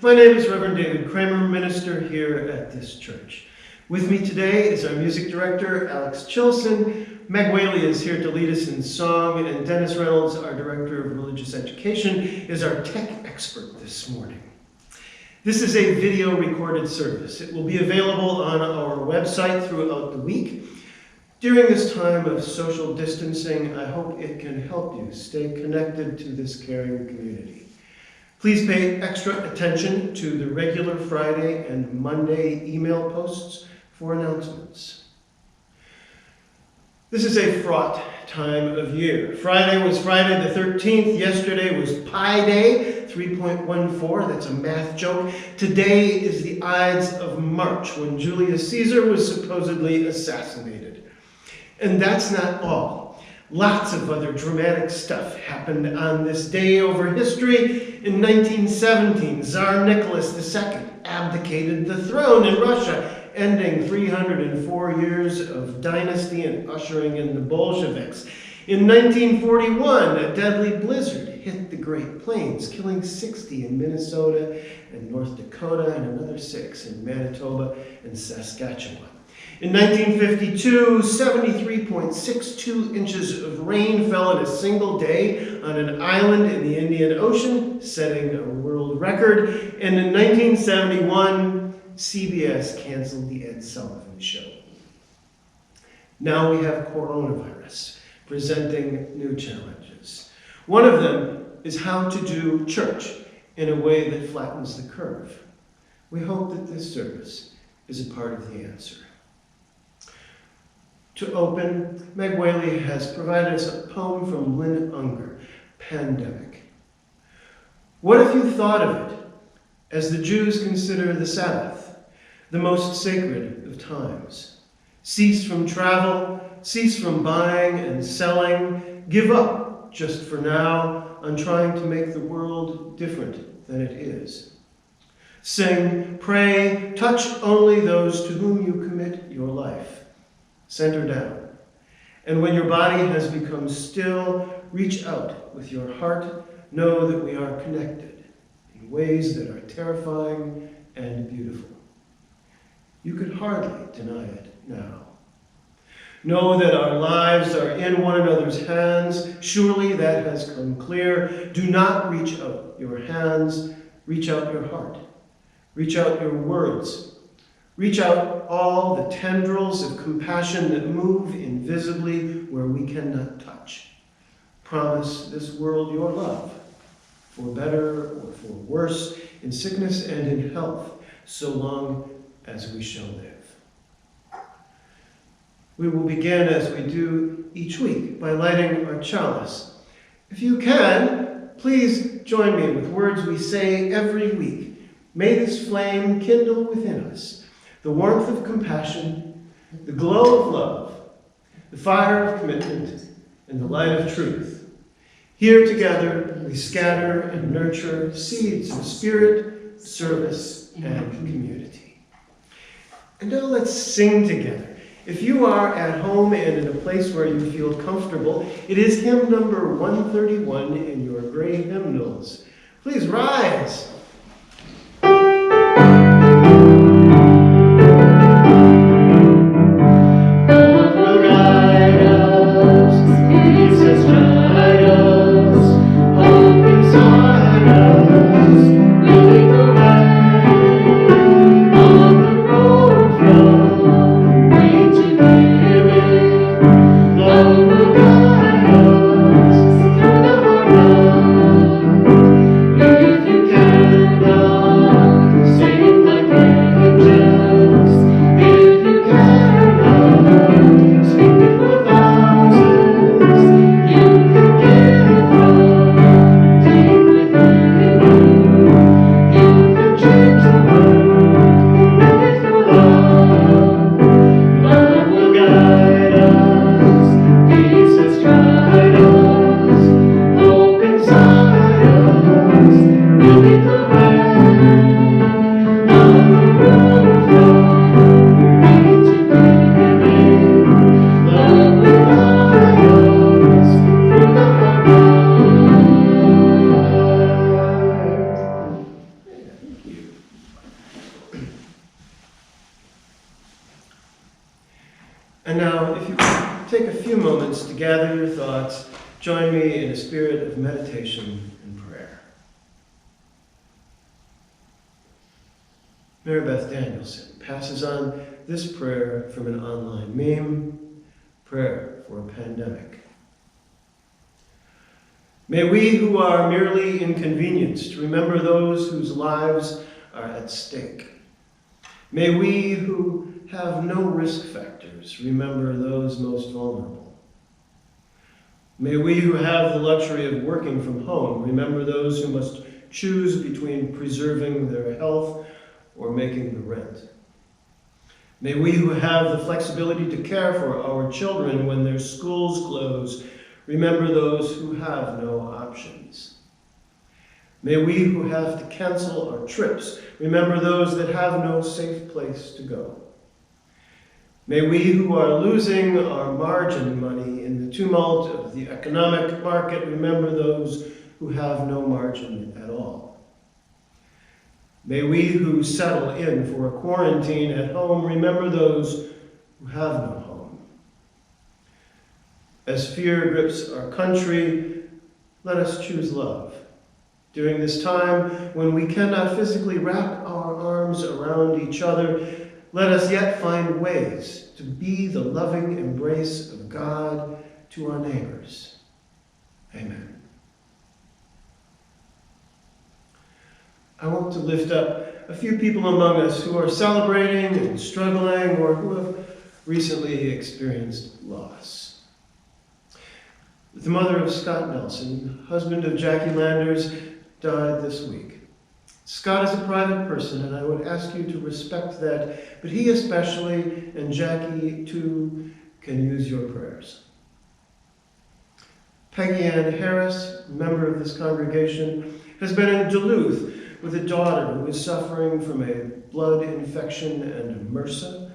My name is Reverend David Kramer, minister here at this church. With me today is our music director, Alex Chilson. Meg Whaley is here to lead us in song, and Dennis Reynolds, our director of religious education, is our tech expert this morning. This is a video recorded service. It will be available on our website throughout the week. During this time of social distancing, I hope it can help you stay connected to this caring community. Please pay extra attention to the regular Friday and Monday email posts for announcements. This is a fraught time of year. Friday was Friday the 13th. Yesterday was Pi Day, 3.14. That's a math joke. Today is the Ides of March, when Julius Caesar was supposedly assassinated. And that's not all. Lots of other dramatic stuff happened on this day over history. In 1917, Tsar Nicholas II abdicated the throne in Russia, ending 304 years of dynasty and ushering in the Bolsheviks. In 1941, a deadly blizzard hit the Great Plains, killing 60 in Minnesota and North Dakota and another 6 in Manitoba and Saskatchewan. In 1952, 73.62 inches of rain fell in a single day on an island in the Indian Ocean, setting a world record. And in 1971, CBS canceled the Ed Sullivan Show. Now we have coronavirus, presenting new challenges. One of them is how to do church in a way that flattens the curve. We hope that this service is a part of the answer. To open, Meg Whaley has provided us a poem from Lynn Unger, Pandemic. What if you thought of it as the Jews consider the Sabbath, the most sacred of times? Cease from travel, cease from buying and selling, give up just for now on trying to make the world different than it is. Sing, pray, touch only those to whom you commit your life. Center down. And when your body has become still, reach out with your heart. Know that we are connected in ways that are terrifying and beautiful. You could hardly deny it now. Know that our lives are in one another's hands. Surely that has come clear. Do not reach out your hands. Reach out your heart. Reach out your words. Reach out all the tendrils of compassion that move invisibly where we cannot touch. Promise this world your love, for better or for worse, in sickness and in health, so long as we shall live. We will begin, as we do each week, by lighting our chalice. If you can, please join me with words we say every week. May this flame kindle within us the warmth of compassion, the glow of love, the fire of commitment, and the light of truth. Here together we scatter and nurture seeds of spirit, service, and community. And now let's sing together. If you are at home and in a place where you feel comfortable, it is hymn number 131 in your gray hymnals. Please rise. If you can And now, if you could take a few moments to gather your thoughts, join me in a spirit of meditation and prayer. Mary Beth Danielson passes on this prayer from an online meme, Prayer for a Pandemic. May we who are merely inconvenienced remember those whose lives are at stake. May we who have no risk factors remember those most vulnerable. May we who have the luxury of working from home remember those who must choose between preserving their health or making the rent. May we who have the flexibility to care for our children when their schools close remember those who have no options. May we who have to cancel our trips remember those that have no safe place to go. May we who are losing our margin money in the tumult of the economic market remember those who have no margin at all. May we who settle in for a quarantine at home remember those who have no home. As fear grips our country, let us choose love. During this time when we cannot physically wrap our arms around each other, let us yet find ways to be the loving embrace of God to our neighbors. Amen. I want to lift up a few people among us who are celebrating and struggling or who have recently experienced loss. The mother of Scott Nelson, husband of Jackie Landers, died this week. Scott is a private person, and I would ask you to respect that, but he especially, and Jackie too, can use your prayers. Peggy Ann Harris, a member of this congregation, has been in Duluth with a daughter who is suffering from a blood infection and MRSA.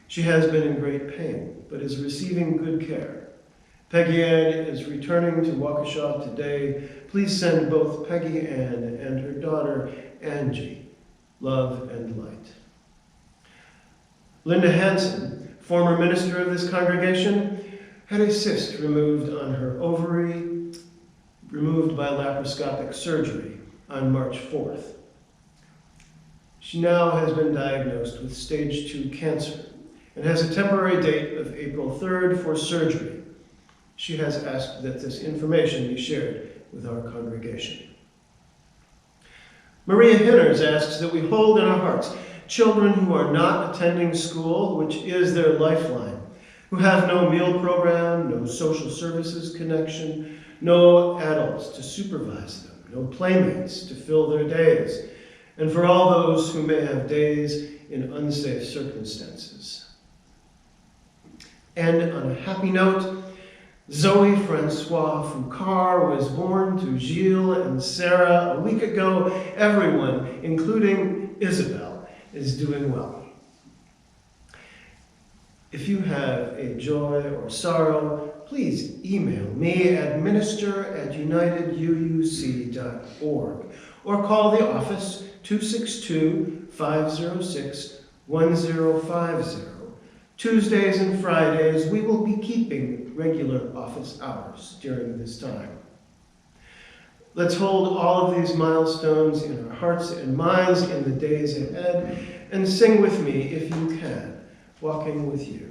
She has been in great pain, but is receiving good care. Peggy Ann is returning to Waukesha today. Please send both Peggy Ann and her daughter, Angie, love and light. Linda Hansen, former minister of this congregation, had a cyst removed on her ovary, removed by laparoscopic surgery on March 4th. She now has been diagnosed with stage 2 cancer and has a temporary date of April 3rd for surgery. She has asked that this information be shared with our congregation. Maria Hinners asks that we hold in our hearts children who are not attending school, which is their lifeline, who have no meal program, no social services connection, no adults to supervise them, no playmates to fill their days, and for all those who may have days in unsafe circumstances. And on a happy note, Zoe Francois Foucault was born to Gilles and Sarah a week ago. Everyone, including Isabel, is doing well. If you have a joy or sorrow, please email me at minister@uniteduuc.org or call the office 262-506-1050. Tuesdays and Fridays, we will be keeping regular office hours during this time. Let's hold all of these milestones in our hearts and minds in the days ahead, and sing with me, if you can, Walking with You.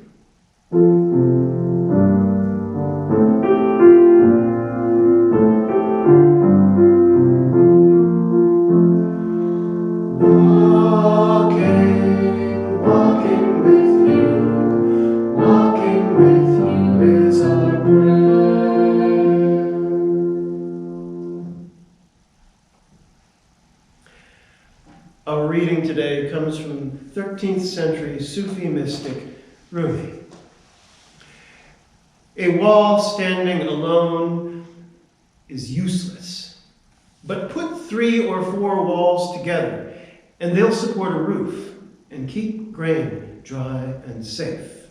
Our reading today comes from 13th century Sufi mystic Rumi. A wall standing alone is useless, but put 3 or 4 walls together and they'll support a roof and keep grain dry and safe.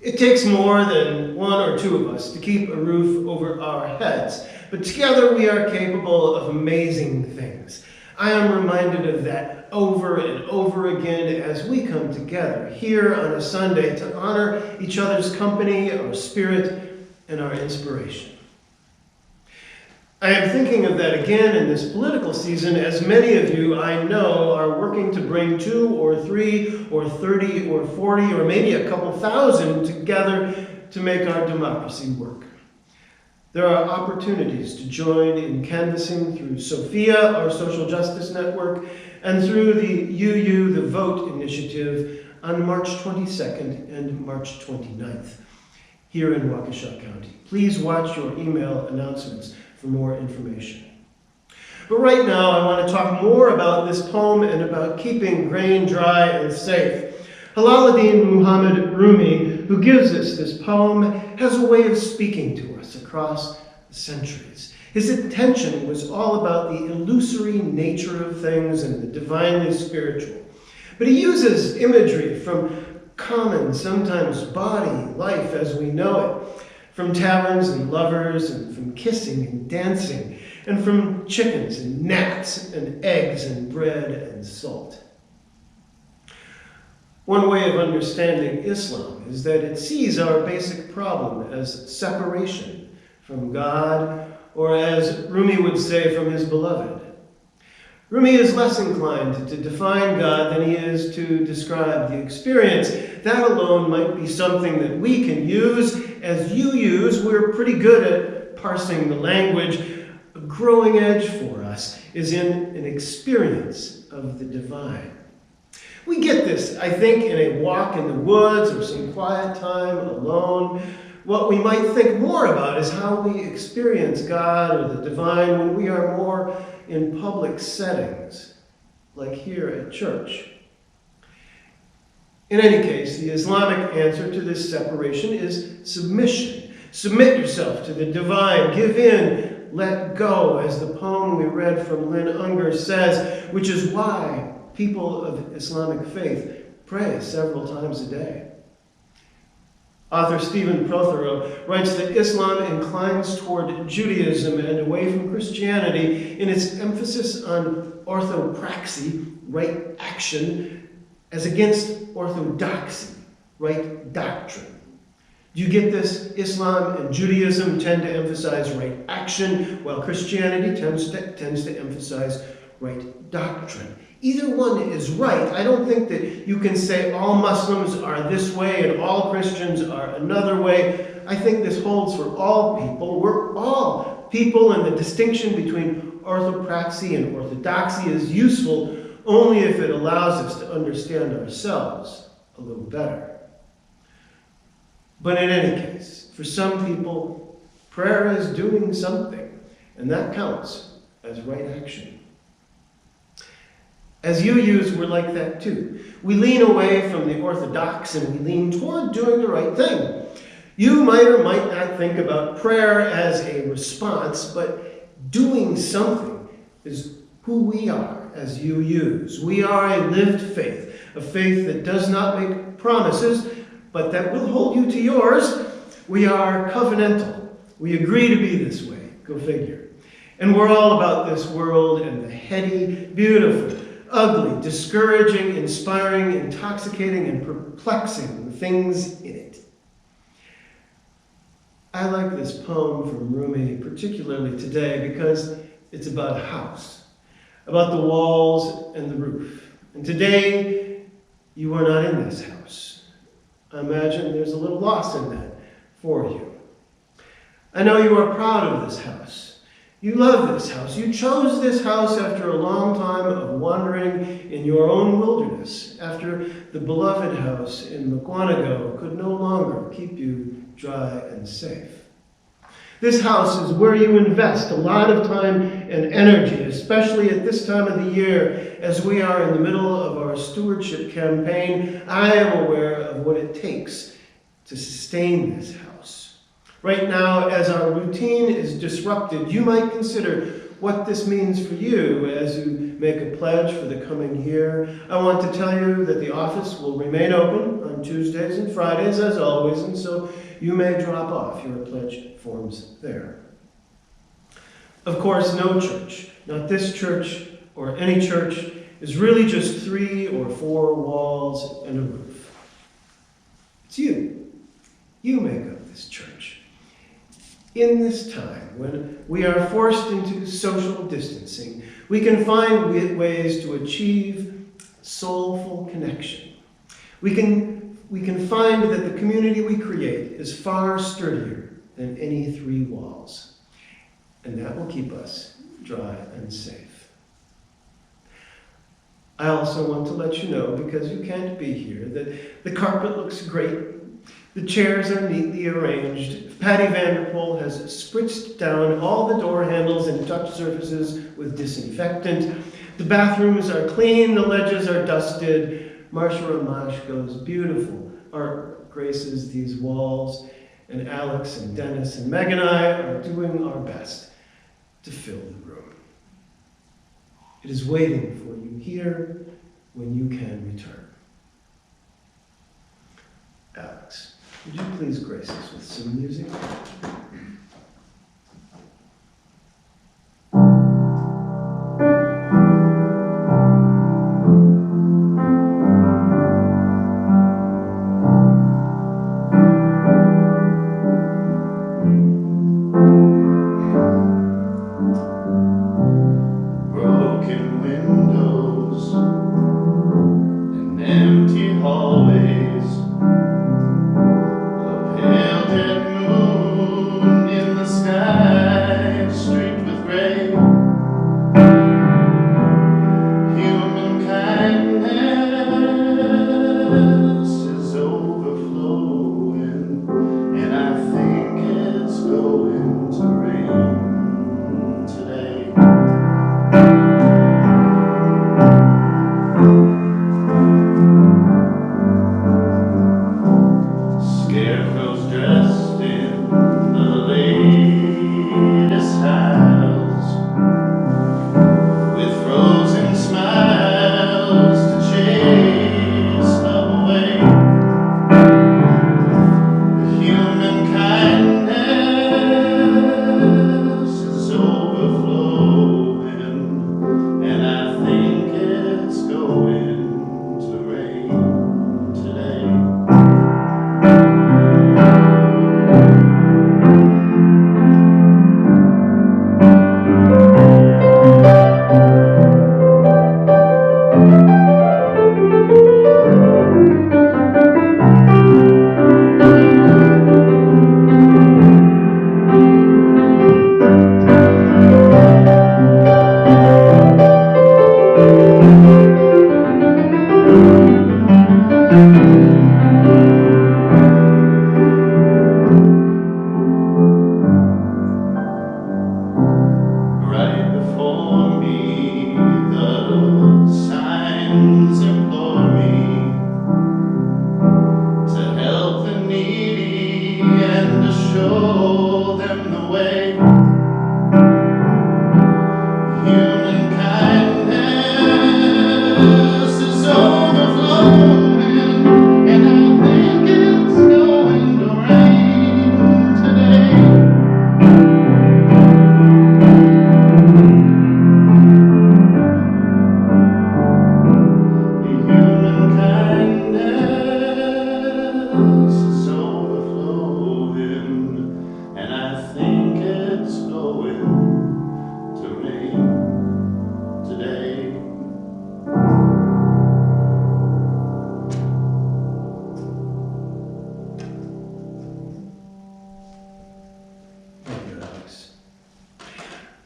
It takes more than 1 or 2 of us to keep a roof over our heads, but together we are capable of amazing things. I am reminded of that over and over again as we come together here on a Sunday to honor each other's company, our spirit, and our inspiration. I am thinking of that again in this political season, as many of you I know are working to bring 2 or 3 or 30 or 40 or maybe a couple thousand together to make our democracy work. There are opportunities to join in canvassing through Sophia, our social justice network, and through the UU The Vote initiative on March 22nd and March 29th here in Waukesha County. Please watch your email announcements for more information. But right now, I want to talk more about this poem and about keeping grain dry and safe. Jalaluddin Muhammad Rumi, who gives us this poem, has a way of speaking to us across the centuries. His intention was all about the illusory nature of things and the divinely spiritual. But he uses imagery from common, sometimes body life as we know it, from taverns and lovers, and from kissing and dancing, and from chickens and gnats and eggs and bread and salt. One way of understanding Islam is that it sees our basic problem as separation from God, or as Rumi would say, from his beloved. Rumi is less inclined to define God than he is to describe the experience. That alone might be something that we can use. As you use, we're pretty good at parsing the language. A growing edge for us is in an experience of the divine. We get this, I think, in a walk in the woods or some quiet time alone. What we might think more about is how we experience God or the divine when we are more in public settings, like here at church. In any case, the Islamic answer to this separation is submission. Submit yourself to the divine. Give in, let go, as the poem we read from Lynn Unger says, which is why people of Islamic faith pray several times a day. Author Stephen Prothero writes that Islam inclines toward Judaism and away from Christianity in its emphasis on orthopraxy, right action, as against orthodoxy, right doctrine. Do you get this? Islam and Judaism tend to emphasize right action, while Christianity tends to emphasize right doctrine. Either one is right. I don't think that you can say all Muslims are this way and all Christians are another way. I think this holds for all people. We're all people, and the distinction between orthopraxy and orthodoxy is useful only if it allows us to understand ourselves a little better. But in any case, for some people, prayer is doing something, and that counts as right action. As UUs, we're like that too. We lean away from the orthodox and we lean toward doing the right thing. You might or might not think about prayer as a response, but doing something is who we are as UUs. We are a lived faith, a faith that does not make promises, but that will hold you to yours. We are covenantal. We agree to be this way. Go figure. And we're all about this world and the heady, beautiful, ugly, discouraging, inspiring, intoxicating, and perplexing things in it. I like this poem from Rumi, particularly today, because it's about a house, about the walls and the roof. And today, you are not in this house. I imagine there's a little loss in that for you. I know you are proud of this house. You love this house. You chose this house after a long time of wandering in your own wilderness, after the beloved house in Mukwonago could no longer keep you dry and safe. This house is where you invest a lot of time and energy, especially at this time of the year as we are in the middle of our stewardship campaign. I am aware of what it takes to sustain this house. Right now, as our routine is disrupted, you might consider what this means for you as you make a pledge for the coming year. I want to tell you that the office will remain open on Tuesdays and Fridays, as always, and so you may drop off your pledge forms there. Of course, no church, not this church or any church is really just 3 or 4 walls and a roof. It's you. You make up this church. In this time, when we are forced into social distancing, we can find ways to achieve soulful connection. We can find that the community we create is far sturdier than any 3 walls, and that will keep us dry and safe. I also want to let you know, because you can't be here, that the carpet looks great. The chairs are neatly arranged. Patty Vanderpool has spritzed down all the door handles and touch surfaces with disinfectant. The bathrooms are clean, the ledges are dusted. Marsha Ramashko's beautiful art graces these walls, and Alex and Dennis and Meg and I are doing our best to fill the room. It is waiting for you here when you can return. Alex, would you please grace us with some music?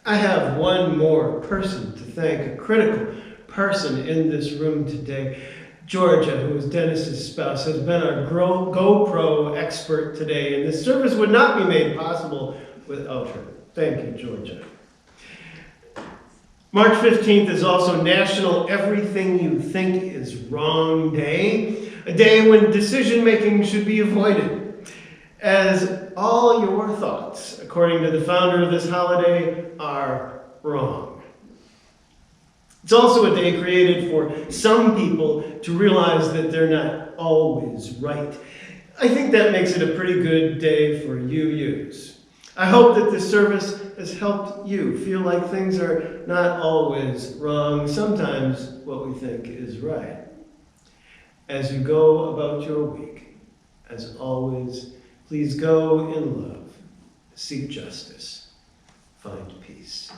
I have one more person to thank, a critical person in this room today. Georgia, who is Dennis's spouse, has been our GoPro expert today, and this service would not be made possible without her. Thank you, Georgia. March 15th is also National Everything You Think Is Wrong Day, a day when decision-making should be avoided, as all your thoughts, according to the founder of this holiday, are wrong. It's also a day created for some people to realize that they're not always right. I think that makes it a pretty good day for you-yous. I hope that this service has helped you feel like things are not always wrong, sometimes what we think is right. As you go about your week, as always, please go in love, seek justice, find peace.